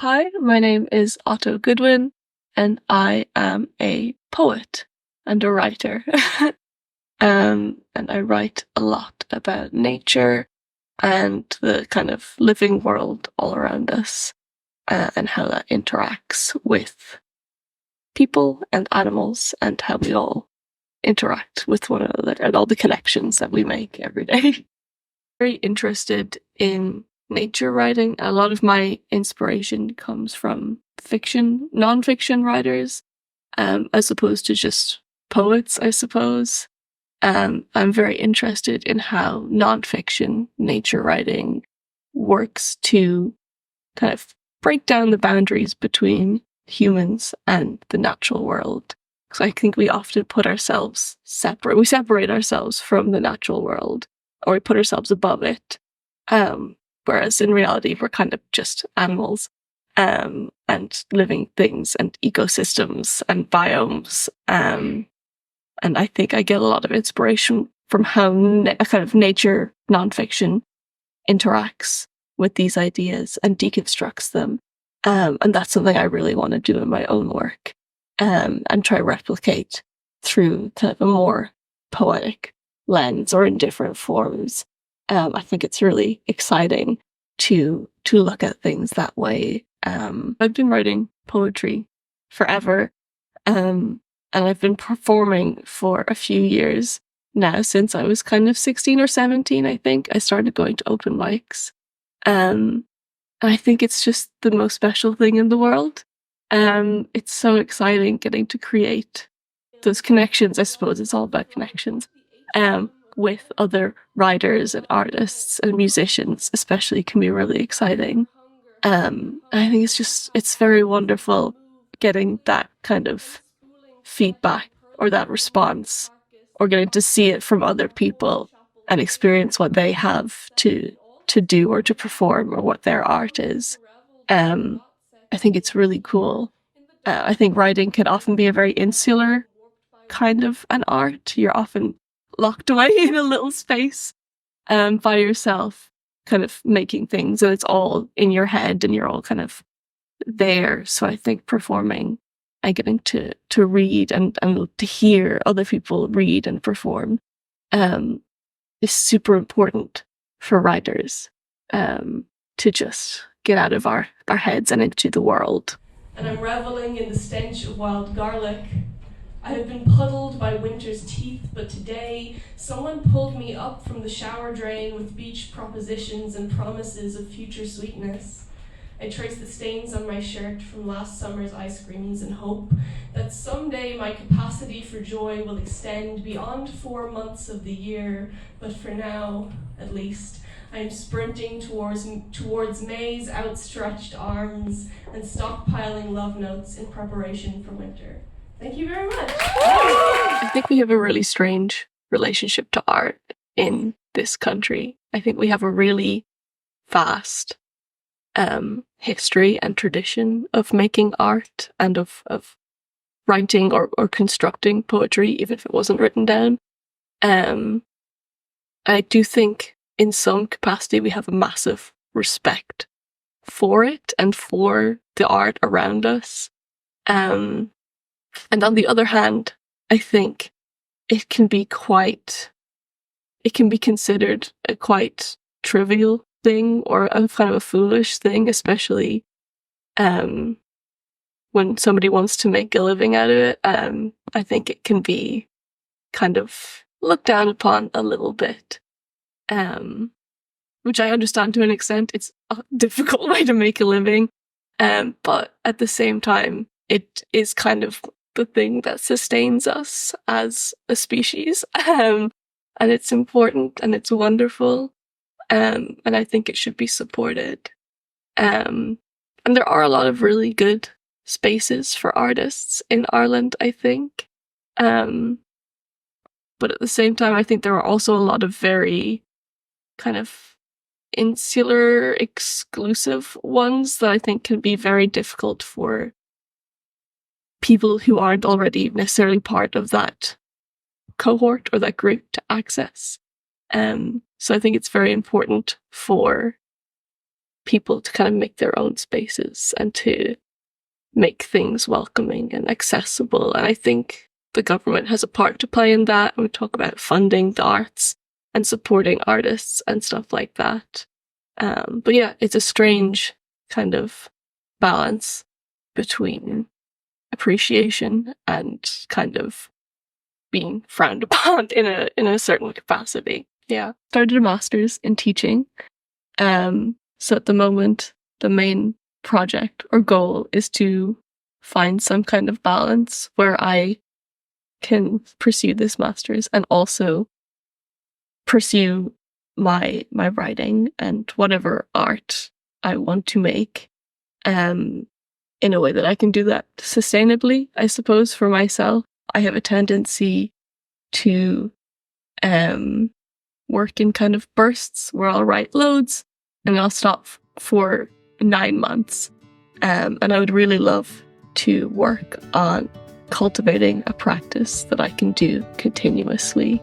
Hi, my name is Otto Goodwin, and I am a poet and a writer. And I write a lot about nature and the kind of living world all around us, and how that interacts with people and animals and how we all interact with one another and all the connections that we make every day. Very interested in nature writing. A lot of my inspiration comes from non-fiction writers, as opposed to just poets, I suppose. I'm very interested in how non-fiction nature writing works to kind of break down the boundaries between humans and the natural world. Because I think we often put ourselves separate. We separate ourselves from the natural world, or we put ourselves above it. Whereas in reality, we're kind of just animals, and living things and ecosystems and biomes. And I think I get a lot of inspiration from how kind of nature nonfiction interacts with these ideas and deconstructs them. And that's something I really want to do in my own work, and try to replicate through kind of a more poetic lens or in different forms. I think it's really exciting to look at things that way. I've been writing poetry forever, and I've been performing for a few years now, since I was kind of 16 or 17, I think. I started going to open mics. And I think it's just the most special thing in the world. It's so exciting getting to create those connections. I suppose it's all about connections. With other writers and artists and musicians, especially, can be really exciting. I think it's very wonderful getting that kind of feedback or that response, or getting to see it from other people and experience what they have to do or to perform, or what their art is. I think it's really cool. I think writing can often be a very insular kind of an art. You're often locked away in a little space, by yourself, kind of making things, and it's all in your head and you're all kind of there. So I think performing and getting to read and to hear other people read and perform is super important for writers, to just get out of our heads and into the world. And I'm reveling in the stench of wild garlic. I have been puddled by winter's teeth, but today someone pulled me up from the shower drain with beach propositions and promises of future sweetness. I trace the stains on my shirt from last summer's ice creams and hope that someday my capacity for joy will extend beyond 4 months of the year, but for now, at least, I am sprinting towards May's outstretched arms and stockpiling love notes in preparation for winter. Thank you very much. I think we have a really strange relationship to art in this country. I think we have a really vast history and tradition of making art and of writing or constructing poetry, even if it wasn't written down. I do think in some capacity we have a massive respect for it and for the art around us. And on the other hand, I think it can be considered a quite trivial thing, or a kind of a foolish thing, especially when somebody wants to make a living out of it. I think it can be kind of looked down upon a little bit, which I understand to an extent. It's a difficult way to make a living, but at the same time, it is kind of the thing that sustains us as a species, and it's important and it's wonderful, and I think it should be supported. And there are a lot of really good spaces for artists in Ireland, I think. But at the same time, I think there are also a lot of very kind of insular, exclusive ones that I think can be very difficult for people who aren't already necessarily part of that cohort or that group to access. So I think it's very important for people to kind of make their own spaces and to make things welcoming and accessible. And I think the government has a part to play in that. We talk about funding the arts and supporting artists and stuff like that. But yeah, it's a strange kind of balance between appreciation and kind of being frowned upon in a certain capacity. Yeah. Started a master's in teaching. So at the moment, the main project or goal is to find some kind of balance where I can pursue this master's and also pursue my writing and whatever art I want to make, in a way that I can do that sustainably, I suppose, for myself. I have a tendency to work in kind of bursts where I'll write loads and I'll stop for 9 months. And I would really love to work on cultivating a practice that I can do continuously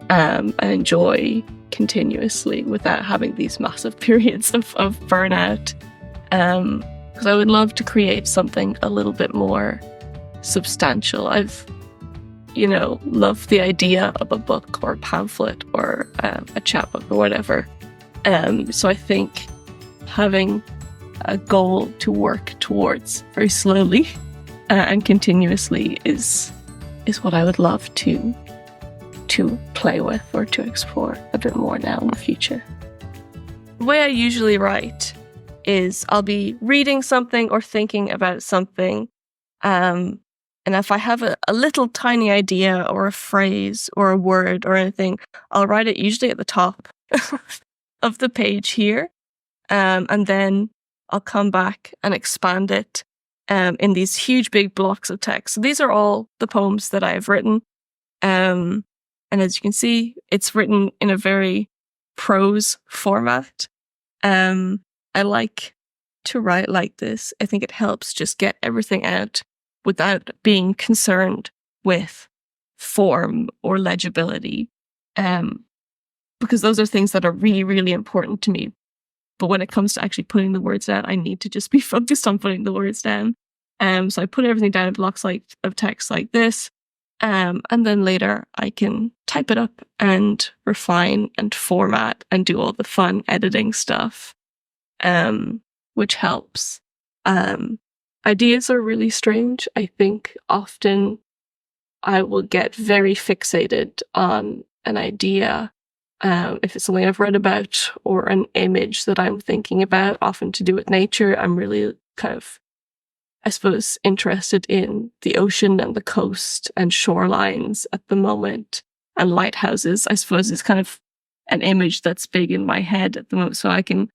and enjoy continuously without having these massive periods of burnout. Because I would love to create something a little bit more substantial. I've loved the idea of a book or a pamphlet or a chapbook or whatever. So I think having a goal to work towards very slowly and continuously is what I would love to play with or to explore a bit more now in the future. The way I usually write is I'll be reading something or thinking about something, and if I have a little tiny idea or a phrase or a word or anything, I'll write it usually at the top of the page here, and then I'll come back and expand it in these huge big blocks of text. So these are all the poems that I have written. And as you can see, it's written in a very prose format. I like to write like this. I think it helps just get everything out without being concerned with form or legibility. Because those are things that are really, really important to me. But when it comes to actually putting the words down, I need to just be focused on putting the words down. So I put everything down in blocks of text like this. And then later I can type it up and refine and format and do all the fun editing stuff, which helps. Ideas are really strange. I think often I will get very fixated on an idea, if it's something I've read about or an image that I'm thinking about, often to do with nature. I'm really kind of, I suppose, interested in the ocean and the coast and shorelines at the moment, and lighthouses, I suppose, is kind of an image that's big in my head at the moment. So I can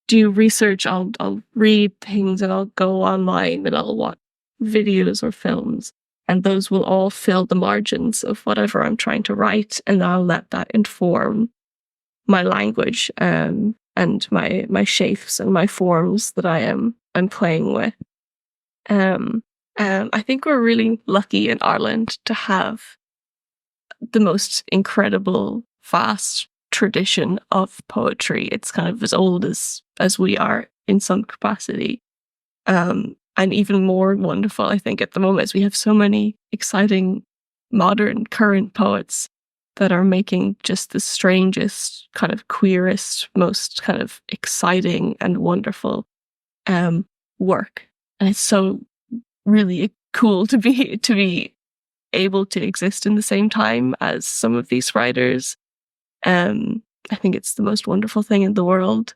do research, I'll read things, and I'll go online and I'll watch videos or films, and those will all fill the margins of whatever I'm trying to write, and I'll let that inform my language and my shapes and my forms that I'm playing with. I think we're really lucky in Ireland to have the most incredible, vast tradition of poetry. It's kind of as old as we are in some capacity. And even more wonderful, I think, at the moment, is we have so many exciting, modern, current poets that are making just the strangest, kind of queerest, most kind of exciting and wonderful work. And it's so really cool to be able to exist in the same time as some of these writers. I think it's the most wonderful thing in the world.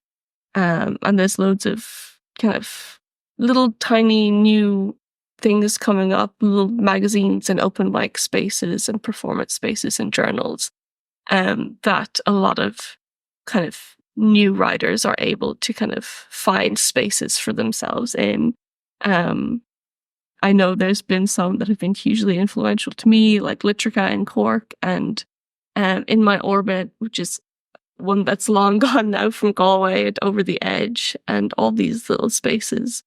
And there's loads of kind of little tiny new things coming up, little magazines and open mic spaces and performance spaces and journals, that a lot of kind of new writers are able to kind of find spaces for themselves in. I know there's been some that have been hugely influential to me, like Litrica in Cork, and In My Orbit, which is one that's long gone now, from Galway and Over the Edge, and all these little spaces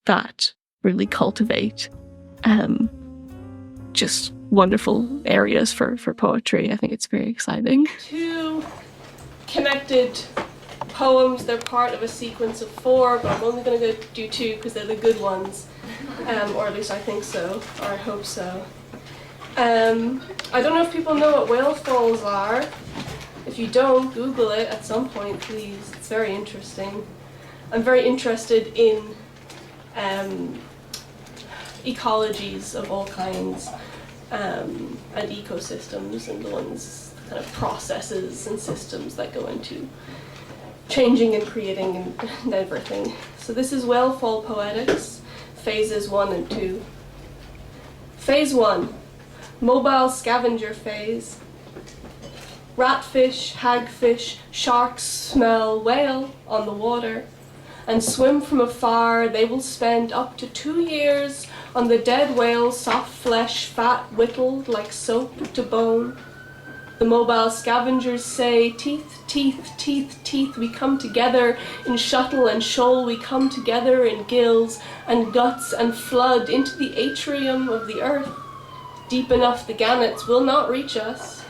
that really cultivate just wonderful areas for poetry. I think it's very exciting. Two connected poems. They're part of a sequence of 4, but I'm only going to do 2 because they're the good ones. Or at least I think so, or I hope so. I don't know if people know what whale falls are. If you don't, Google it at some point, please. It's very interesting. I'm very interested in ecologies of all kinds, and ecosystems, and the ones, kind of processes and systems that go into changing and creating and everything. So this is Whale Fall Poetics, phases 1 and 2. Phase 1, mobile scavenger phase. Ratfish, hagfish, sharks smell whale on the water and swim from afar. They will spend up to 2 years on the dead whale's soft flesh, fat whittled like soap to bone. The mobile scavengers say, teeth, teeth, teeth, teeth, we come together in shuttle and shoal, we come together in gills and guts and flood into the atrium of the earth. Deep enough the gannets will not reach us.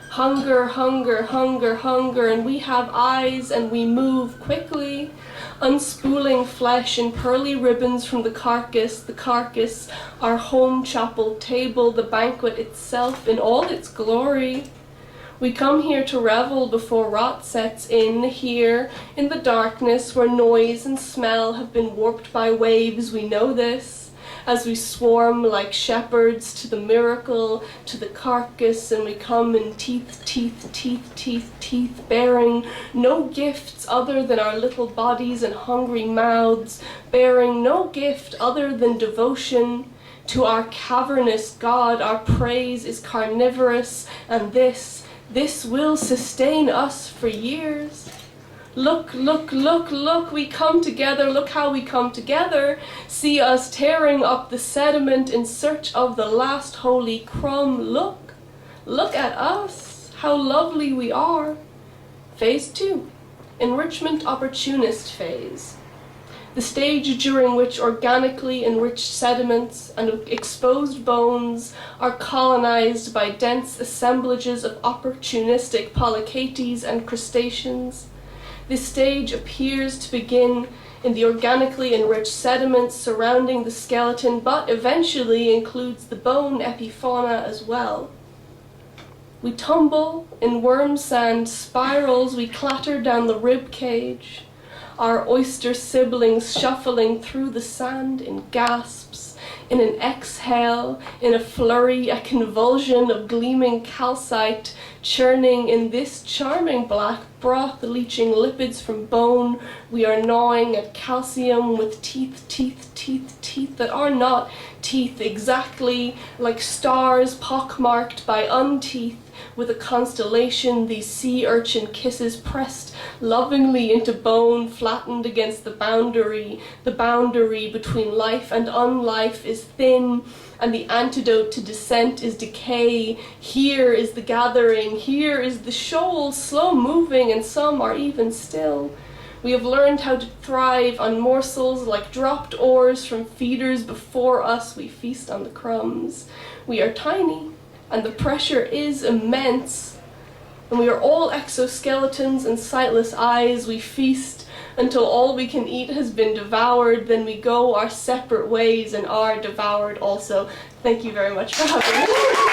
Hunger, hunger, hunger, hunger, and we have eyes and we move quickly, unspooling flesh in pearly ribbons from the carcass, our home chapel table, the banquet itself in all its glory. We come here to revel before rot sets in, here in the darkness where noise and smell have been warped by waves. We know this. As we swarm like shepherds to the miracle, to the carcass, and we come in teeth, teeth, teeth, teeth, teeth, bearing no gifts other than our little bodies and hungry mouths, bearing no gift other than devotion to our cavernous God. Our praise is carnivorous, and this will sustain us for years. Look, look, look, look, we come together, look how we come together. See us tearing up the sediment in search of the last holy crumb. Look, look at us, how lovely we are. Phase 2, enrichment opportunist phase. The stage during which organically enriched sediments and exposed bones are colonized by dense assemblages of opportunistic polychaetes and crustaceans. This stage appears to begin in the organically enriched sediments surrounding the skeleton, but eventually includes the bone epifauna as well. We tumble in worm sand spirals, we clatter down the rib cage, our oyster siblings shuffling through the sand in gasps, in an exhale, in a flurry, a convulsion of gleaming calcite churning in this charming black broth, leaching lipids from bone. We are gnawing at calcium with teeth, teeth, teeth, teeth that are not teeth, exactly like stars pockmarked by unteeth. With a constellation, these sea urchin kisses pressed lovingly into bone, flattened against the boundary. The boundary between life and unlife is thin, and the antidote to descent is decay. Here is the gathering, here is the shoal, slow moving, and some are even still. We have learned how to thrive on morsels like dropped oars from feeders before us. We feast on the crumbs. We are tiny, and the pressure is immense. And we are all exoskeletons and sightless eyes. We feast until all we can eat has been devoured. Then we go our separate ways and are devoured also. Thank you very much for having me.